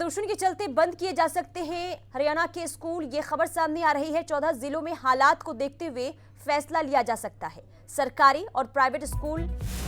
प्रदूषण के चलते बंद किए जा सकते हैं हरियाणा के स्कूल। ये खबर सामने आ रही है। 14 जिलों में हालात को देखते हुए फैसला लिया जा सकता है। सरकारी और प्राइवेट स्कूल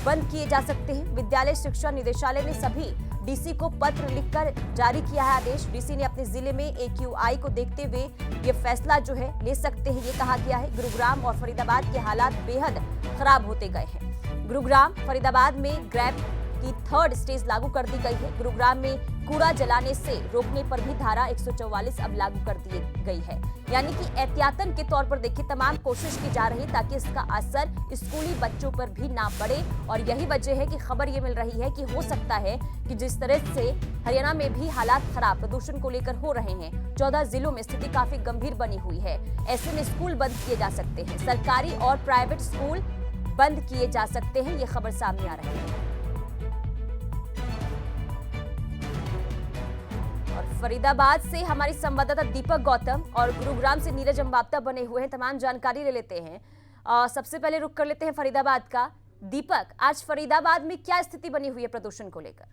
बंद किए जा सकते हैं। विद्यालय शिक्षा निदेशालय ने सभी डीसी को पत्र लिखकर जारी किया है आदेश। डीसी ने अपने जिले में AQI को देखते हुए ये फैसला जो है ले सकते हैं, ये कहा गया है। गुरुग्राम और फरीदाबाद के हालात बेहद खराब होते गए हैं। गुरुग्राम फरीदाबाद में ग्रैब की 3rd स्टेज लागू कर दी गई है। गुरुग्राम में कूड़ा जलाने से रोकने पर भी धारा 144 अब लागू कर दी गई है। यानी कि एहतियातन के तौर पर देखिए तमाम कोशिश की जा रही है ताकि इसका असर स्कूली बच्चों पर भी ना पड़े। और यही वजह है कि खबर ये मिल रही है कि हो सकता है कि जिस तरह से हरियाणा में भी हालात खराब प्रदूषण को लेकर हो रहे हैं, 14 जिलों में स्थिति काफी गंभीर बनी हुई है। ऐसे में स्कूल बंद किए जा सकते हैं। सरकारी और प्राइवेट स्कूल बंद किए जा सकते हैं, ये खबर सामने आ रही है। फरीदाबाद से हमारी संवाददाता दीपक गौतम और गुरुग्राम से नीरज अंबाप्ता बने हुए हैं। तमाम जानकारी ले लेते हैं। सबसे पहले रुक कर लेते हैं फरीदाबाद का। दीपक, आज फरीदाबाद में क्या स्थिति बनी हुई है प्रदूषण को लेकर?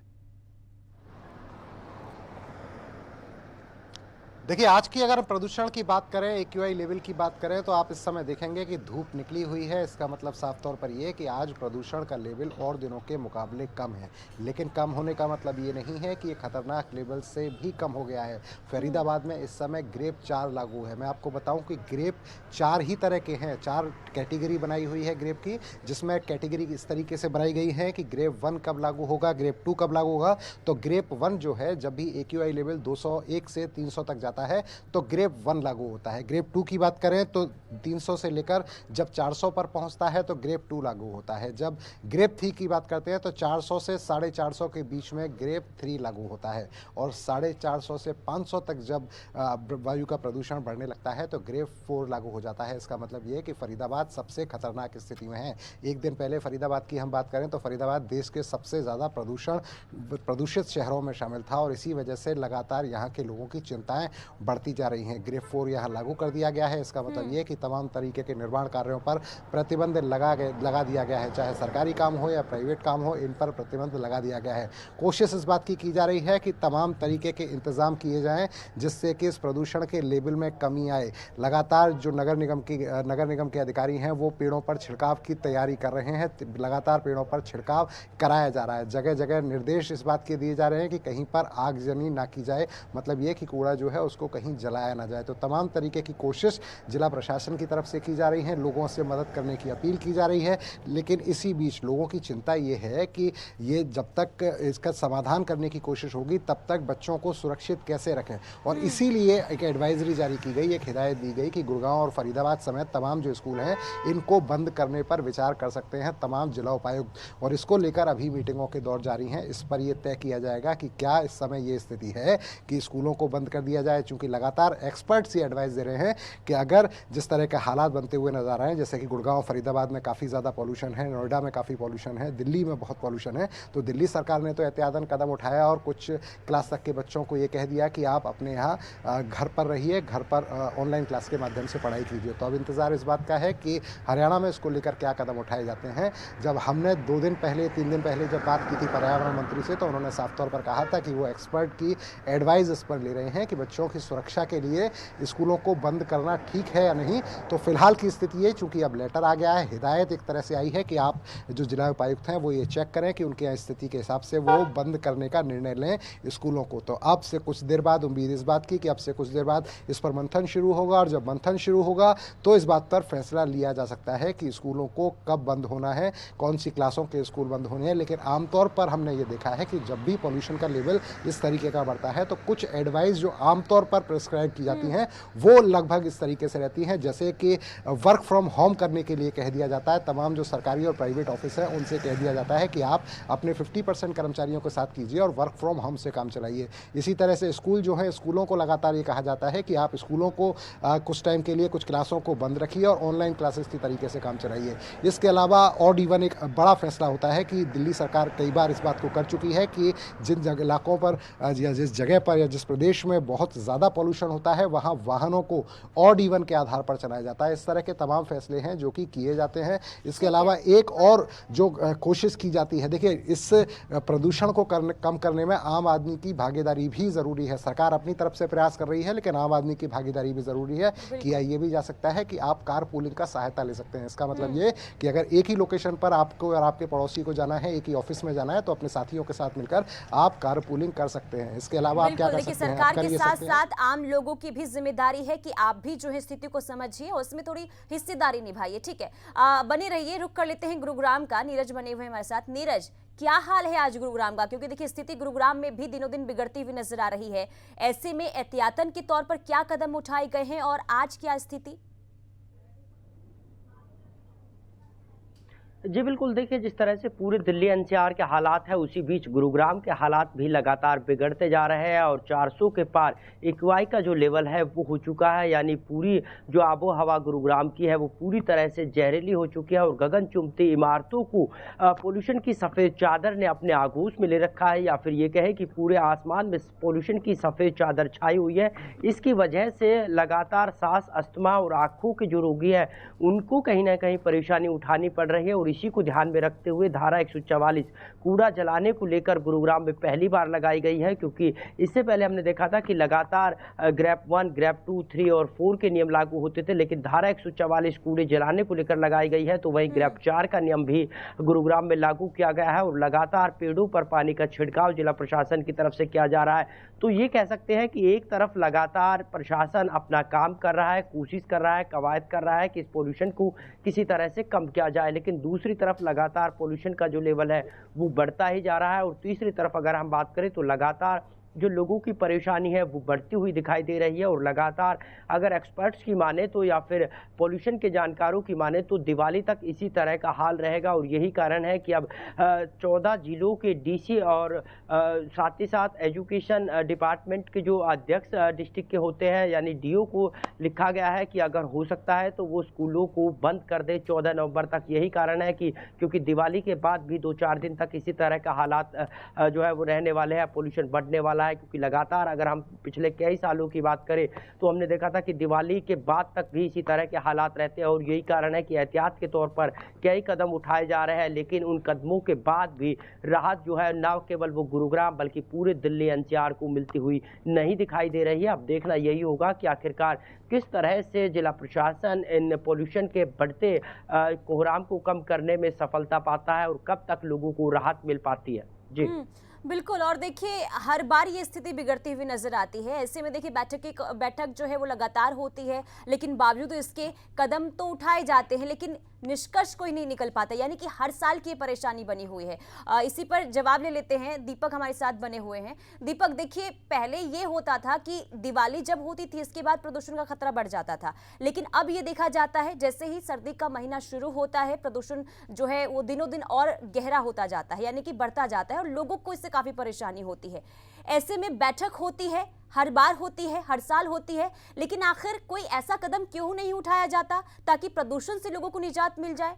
देखिए, आज की अगर हम प्रदूषण की बात करें, AQI लेवल की बात करें, तो आप इस समय देखेंगे कि धूप निकली हुई है। इसका मतलब साफ तौर पर यह कि आज प्रदूषण का लेवल और दिनों के मुकाबले कम है। लेकिन कम होने का मतलब ये नहीं है कि ये खतरनाक लेवल से भी कम हो गया है। फरीदाबाद में इस समय ग्रेप 4 लागू है। मैं आपको बताऊं कि ग्रेप 4 ही तरह के हैं। 4 कैटेगरी बनाई हुई है ग्रेप की, जिसमें कैटेगरी इस तरीके से बनाई गई है कि ग्रेप 1 कब लागू होगा, ग्रेप 2 कब लागू होगा। तो ग्रेप 1 जो है, जब भी AQI लेवल 201 से 300 तक जाता है तो ग्रेप 1 लागू होता है। ग्रेप 2 की बात करें तो 300 से लेकर जब 400 पर पहुंचता है तो ग्रेप 2 लागू होता है। जब ग्रेप 3 की बात करते हैं तो 400 से 450 के बीच में ग्रेप 3 लागू होता है। और 450 से 500 तक जब वायु का प्रदूषण बढ़ने लगता है तो ग्रेप 4 लागू हो जाता है। इसका मतलब ये है कि फरीदाबाद सबसे खतरनाक स्थिति में है। एक दिन पहले फरीदाबाद की हम बात करें तो फरीदाबाद देश के सबसे ज़्यादा प्रदूषित शहरों में शामिल था और इसी वजह से लगातार यहाँ के लोगों की चिंताएं बढ़ती जा रही हैं। ग्रेप 4 यहाँ लागू कर दिया गया है। इसका मतलब ये कि तमाम तरीके के निर्माण कार्यों पर प्रतिबंध लगा दिया गया है। चाहे सरकारी काम हो या प्राइवेट काम हो, इन पर प्रतिबंध लगा दिया गया है। कोशिश इस बात की जा रही है कि तमाम तरीके के इंतजाम किए जाएं जिससे कि इस प्रदूषण के लेवल में कमी आए। लगातार जो नगर निगम के अधिकारी हैं वो पेड़ों पर छिड़काव की तैयारी कर रहे हैं। लगातार पेड़ों पर छिड़काव कराया जा रहा है। जगह जगह निर्देश इस बात के दिए जा रहे हैं कि कहीं पर आगजनी ना की जाए। मतलब ये कि कूड़ा जो है उसको कहीं जलाया ना जाए। तो तमाम तरीके की कोशिश जिला प्रशासन की तरफ से की जा रही है। लोगों से मदद करने की अपील की जा रही है। लेकिन इसी बीच लोगों की चिंता ये है कि ये जब तक इसका समाधान करने की कोशिश होगी तब तक बच्चों को सुरक्षित कैसे रखें। और इसीलिए एक एडवाइजरी जारी की गई, एक हिदायत दी गई कि गुड़गांव और फरीदाबाद समेत तमाम जो स्कूल हैं इनको बंद करने पर विचार कर सकते हैं तमाम जिला उपायुक्त। और इसको लेकर अभी मीटिंगों के दौर जारी हैं। इस पर यह तय किया जाएगा कि क्या इस समय ये स्थिति है कि स्कूलों को बंद कर दिया जाए। चूंकि लगातार एक्सपर्ट्स ये एडवाइस दे रहे हैं कि अगर जिस तरह के हालात बनते हुए नजर आ रहे हैं, जैसे कि गुड़गांव फरीदाबाद में काफ़ी ज़्यादा पॉल्यूशन है, नोएडा में काफ़ी पॉल्यूशन है, दिल्ली में बहुत पॉल्यूशन है, तो दिल्ली सरकार ने तो एहतियातन कदम उठाया और कुछ क्लास तक के बच्चों को ये कह दिया कि आप अपने यहाँ घर पर रहिए, घर पर ऑनलाइन क्लास के माध्यम से पढ़ाई कीजिए। तो अब इंतज़ार इस बात का है कि हरियाणा में इसको लेकर क्या कदम उठाए जाते हैं। जब हमने 2 दिन पहले 3 दिन पहले जब बात की थी पर्यावरण मंत्री से, तो उन्होंने साफ तौर पर कहा था कि वो एक्सपर्ट की एडवाइस इस पर ले रहे हैं कि बच्चों की सुरक्षा के लिए स्कूलों को बंद करना ठीक है या नहीं। तो फिलहाल की स्थिति है, चूंकि अब लेटर आ गया है, हिदायत एक तरह से आई है कि आप जो जिला उपायुक्त हैं वो ये चेक करें कि उनके यहाँ स्थिति के हिसाब से वो बंद करने का निर्णय लें स्कूलों को। तो अब से कुछ देर बाद उम्मीद इस बात की कि अब से कुछ देर बाद इस पर मंथन शुरू होगा और जब मंथन शुरू होगा तो इस बात पर फैसला लिया जा सकता है कि स्कूलों को कब बंद होना है, कौन सी क्लासों के स्कूल बंद होने हैं। लेकिन आमतौर पर हमने ये देखा है कि जब भी पॉल्यूशन का लेवल इस तरीके का बढ़ता है तो कुछ एडवाइस जो आमतौर पर प्रिस्क्राइब की जाती हैं वो लगभग इस तरीके से रहती हैं, जैसे कि वर्क फ्रॉम होम करने के लिए कह दिया जाता है। तमाम जो सरकारी और प्राइवेट ऑफिस हैं उनसे कह दिया जाता है कि आप अपने 50% कर्मचारियों के साथ कीजिए और वर्क फ्रॉम होम से काम चलाइए। इसी तरह से स्कूल जो है, स्कूलों को लगातार ये कहा जाता है कि आप स्कूलों को कुछ टाइम के लिए कुछ क्लासों को बंद रखिए और ऑनलाइन क्लासेस की तरीके से काम चलाइए। इसके अलावा और इवन एक बड़ा फैसला होता है कि दिल्ली सरकार कई बार इस बात को कर चुकी है कि जिन इलाकों पर या जिस जगह पर या जिस प्रदेश में बहुत ज़्यादा पॉल्यूशन होता है वहाँ वाहनों को ऑड इवन के आधार पर चलाया जाता है। इस तरह के तमाम फैसले हैं जो कि किए जाते हैं। इसके अलावा एक और जो कोशिश की जाती है, देखिए इस प्रदूषण को कम करने में आम आदमी की भागीदारी भी ज़रूरी है। सरकार अपनी तरफ से प्रयास कर रही है लेकिन आम आदमी की भागीदारी भी ज़रूरी है। किया ये भी जा सकता है कि आप कार पूलिंग का सहायता ले सकते हैं। इसका मतलब ये कि अगर एक ही लोकेशन पर आपको और आपके पड़ोसी को जाना है, एक ही ऑफिस में जाना है, तो अपने साथियों के साथ मिलकर आप कार पूलिंग कर सकते हैं। इसके अलावा आप क्या कर सकते हैं? सरकार के साथ साथ आम लोगों की भी जिम्मेदारी है कि आप भी जो है स्थिति को समझिए और उसमें थोड़ी हिस्सेदारी निभाइए। ठीक है, बने रहिए। रुक कर लेते हैं गुरुग्राम का। नीरज बने हुए हमारे साथ। नीरज, क्या हाल है आज गुरुग्राम का? क्योंकि देखिए स्थिति गुरुग्राम में भी दिनों दिन बिगड़ती हुई नजर आ रही है। ऐसे में एहतियातन के तौर पर क्या कदम उठाए गए हैं और आज क्या स्थिति? जी बिल्कुल, देखिए जिस तरह से पूरे दिल्ली एनसीआर के हालात है उसी बीच गुरुग्राम के हालात भी लगातार बिगड़ते जा रहे हैं और 400 के पार एक्यूआई का जो लेवल है वो हो चुका है। यानी पूरी जो आबो हवा गुरुग्राम की है वो पूरी तरह से जहरीली हो चुकी है और गगन चुंबती इमारतों को पोल्यूशन की सफ़ेद चादर ने अपने आगोश में ले रखा है, या फिर ये कहे कि पूरे आसमान में पोल्यूशन की सफ़ेद चादर छाई हुई है। इसकी वजह से लगातार सांस, अस्थमा और आँखों के जो रोगी हैं उनको कहीं ना कहीं परेशानी उठानी पड़ रही है। और इसी को ध्यान में रखते हुए धारा 144 कूड़ा जलाने को लेकर गुरुग्राम में पहली बार लगाई गई है, क्योंकि इससे पहले हमने देखा था कि लगातार ग्रेप 1, ग्रेप 2, 3 और 4 के नियम लागू होते थे, लेकिन धारा 144 कूड़े जलाने को लेकर लगाई गई है। तो वहीं ग्रेप 4 का नियम भी गुरुग्राम में लागू किया गया है और लगातार पेड़ों पर पानी का छिड़काव जिला प्रशासन की तरफ से किया जा रहा है। तो ये कह सकते हैं कि एक तरफ लगातार प्रशासन अपना काम कर रहा है, कोशिश कर रहा है, कवायद कर रहा है कि इस पोल्यूशन को किसी तरह से कम किया जाए, लेकिन दूसरी तरफ लगातार पोल्यूशन का जो लेवल है वो बढ़ता ही जा रहा है। और तीसरी तरफ अगर हम बात करें तो लगातार जो लोगों की परेशानी है वो बढ़ती हुई दिखाई दे रही है। और लगातार अगर एक्सपर्ट्स की माने तो या फिर पोल्यूशन के जानकारों की माने तो दिवाली तक इसी तरह का हाल रहेगा। और यही कारण है कि अब 14 जिलों के डीसी और साथ ही साथ एजुकेशन डिपार्टमेंट के जो अध्यक्ष डिस्ट्रिक्ट के होते हैं यानी डीओ को लिखा गया है कि अगर हो सकता है तो वो स्कूलों को बंद कर दे 14 नवंबर तक। यही कारण है कि क्योंकि दिवाली के बाद भी 2-4 दिन तक इसी तरह का हालात जो है वो रहने वाले हैं, पोल्यूशन बढ़ने वाला है। क्योंकि लगातार अगर हम पिछले कई सालों की बात करें तो हमने देखा था कि दिवाली के बाद तक भी इसी तरह के हालात रहते हैं। और यही कारण है कि एहतियात के तौर पर कई कदम उठाए जा रहे हैं, लेकिन उन कदमों के बाद भी राहत जो है न केवल वो गुरुग्राम बल्कि पूरे दिल्ली एनसीआर को मिलती हुई नहीं दिखाई दे रही है। अब देखना यही होगा कि आखिरकार किस तरह से जिला प्रशासन इन पोल्यूशन के बढ़ते कोहराम को कम करने में सफलता पाता है और कब तक लोगों को राहत मिल पाती है। जी बिल्कुल। और देखिए हर बार ये स्थिति बिगड़ती हुई नजर आती है। ऐसे में देखिए बैठक जो है वो लगातार होती है, लेकिन बावजूद इसके कदम तो उठाए जाते हैं लेकिन निष्कर्ष कोई नहीं निकल पाता। यानी कि हर साल की परेशानी बनी हुई है। इसी पर जवाब ले लेते हैं, दीपक हमारे साथ बने हुए हैं। दीपक, देखिए पहले ये होता था कि दिवाली जब होती थी इसके बाद प्रदूषण का खतरा बढ़ जाता था, लेकिन अब ये देखा जाता है जैसे ही सर्दी का महीना शुरू होता है प्रदूषण जो है वो दिनों दिन और गहरा होता जाता है, यानी कि बढ़ता जाता है और लोगों को इससे काफी परेशानी होती है। ऐसे में बैठक होती है, हर बार होती है, हर साल होती है, लेकिन आखिर कोई ऐसा कदम क्यों नहीं उठाया जाता ताकि प्रदूषण से लोगों को निजात मिल जाए?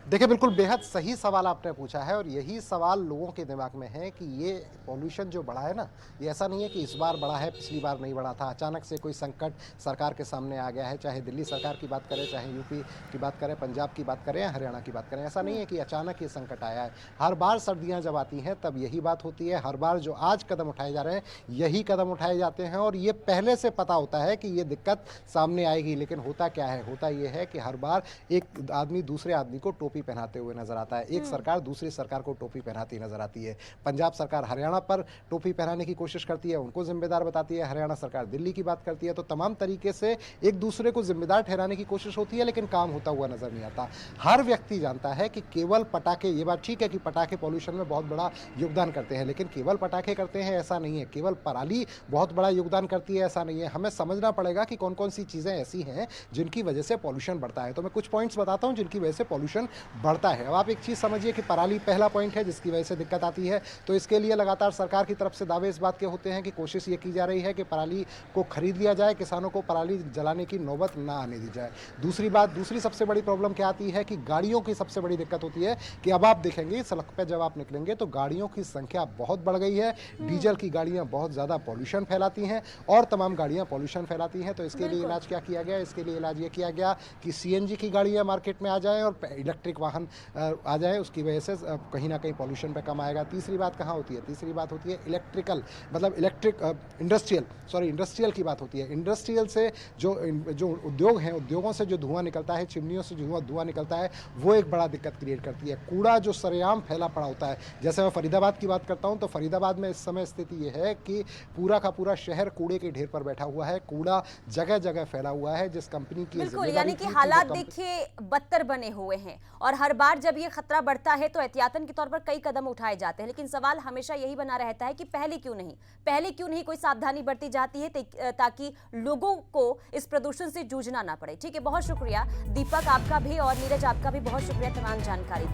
देखिए बिल्कुल बेहद सही सवाल आपने पूछा है और यही सवाल लोगों के दिमाग में है कि ये पॉल्यूशन जो बढ़ा है ना, ये ऐसा नहीं है कि इस बार बढ़ा है, पिछली बार नहीं बढ़ा था। अचानक से कोई संकट सरकार के सामने आ गया है, चाहे दिल्ली सरकार की बात करें, चाहे यूपी की बात करें, पंजाब की बात करें या हरियाणा की बात करें। ऐसा नहीं है कि अचानक ये संकट आया है। हर बार सर्दियाँ जब आती हैं तब यही बात होती है। हर बार जो आज कदम उठाए जा रहे हैं यही कदम उठाए जाते हैं और ये पहले से पता होता है कि ये दिक्कत सामने आएगी। लेकिन होता क्या है, होता ये है कि हर बार एक आदमी दूसरे आदमी को टोपी पहनाते हुए नजर आता है। एक सरकार दूसरी सरकार को टोपी पहनाती नजर आती है। पंजाब सरकार हरियाणा पर टोपी पहनाने की कोशिश करती है, उनको जिम्मेदार बताती है। हरियाणा सरकार दिल्ली की बात करती है। तो तमाम तरीके से एक दूसरे को जिम्मेदार ठहराने की कोशिश होती है, लेकिन काम होता हुआ नजर नहीं आता। हर व्यक्ति जानता है कि केवल पटाखे, ये बात ठीक है कि पटाखे पॉल्यूशन में बहुत बड़ा योगदान करते हैं, लेकिन केवल पटाखे करते हैं ऐसा नहीं है। केवल पराली बहुत बड़ा योगदान करती है ऐसा नहीं है। हमें समझना पड़ेगा कि कौन कौन सी चीजें ऐसी हैं जिनकी वजह से पॉल्यूशन बढ़ता है। तो मैं कुछ पॉइंट्स बताता हूं जिनकी वजह से पॉल्यूशन बढ़ता है। अब आप एक चीज़ समझिए कि पराली पहला पॉइंट है जिसकी वजह से दिक्कत आती है, तो इसके लिए लगातार सरकार की तरफ से दावे इस बात के होते हैं कि कोशिश ये की जा रही है कि पराली को खरीद लिया जाए, किसानों को पराली जलाने की नौबत ना आने दी जाए। दूसरी बात, दूसरी सबसे बड़ी प्रॉब्लम क्या आती है कि गाड़ियों की सबसे बड़ी दिक्कत होती है कि अब आप देखेंगे सड़क पर जब आप निकलेंगे तो गाड़ियों की संख्या बहुत बढ़ गई है। डीजल की गाड़ियां बहुत ज़्यादा पॉल्यूशन फैलाती हैं और तमाम गाड़ियां पॉल्यूशन फैलाती हैं। तो इसके लिए इलाज क्या किया गया? इसके लिए इलाज ये किया गया कि सीएनजी की गाड़ियां मार्केट में आ जाएं और इलेक्ट्रिक वाहन आ जाए। उसकी वजह से कहीं ना कहीं पॉल्यूशन पे कम आएगा। तीसरी बात कहाँ होती है? तीसरी बात होती है इलेक्ट्रिकल, मतलब इंडस्ट्रियल की बात होती है। इंडस्ट्रियल से जो उद्योग हैं, उद्योगों से जो धुआं निकलता है, चिमनियों से जो धुआं निकलता है, वो एक बड़ा दिक्कत क्रिएट करती है। कूड़ा जो सरेआम फैला पड़ा होता है, जैसे मैं फरीदाबाद की बात करता हूँ तो फरीदाबाद में इस समय स्थिति ये है कि पूरा का पूरा शहर कूड़े के ढेर पर बैठा हुआ है। कूड़ा जगह जगह फैला हुआ है। जिस कंपनी की बिल्कुल, यानी कि हालात देखिए बदतर बने हुए हैं और हर बार जब ये खतरा बढ़ता है तो एहतियातन के तौर पर कई कदम उठाए जाते हैं, लेकिन सवाल हमेशा यही बना रहता है कि पहले क्यों नहीं कोई सावधानी बरती जाती है ताकि लोगों को इस प्रदूषण से जूझना ना पड़े। ठीक है, बहुत शुक्रिया दीपक आपका भी और नीरज आपका भी बहुत शुक्रिया तमाम जानकारी के लिए।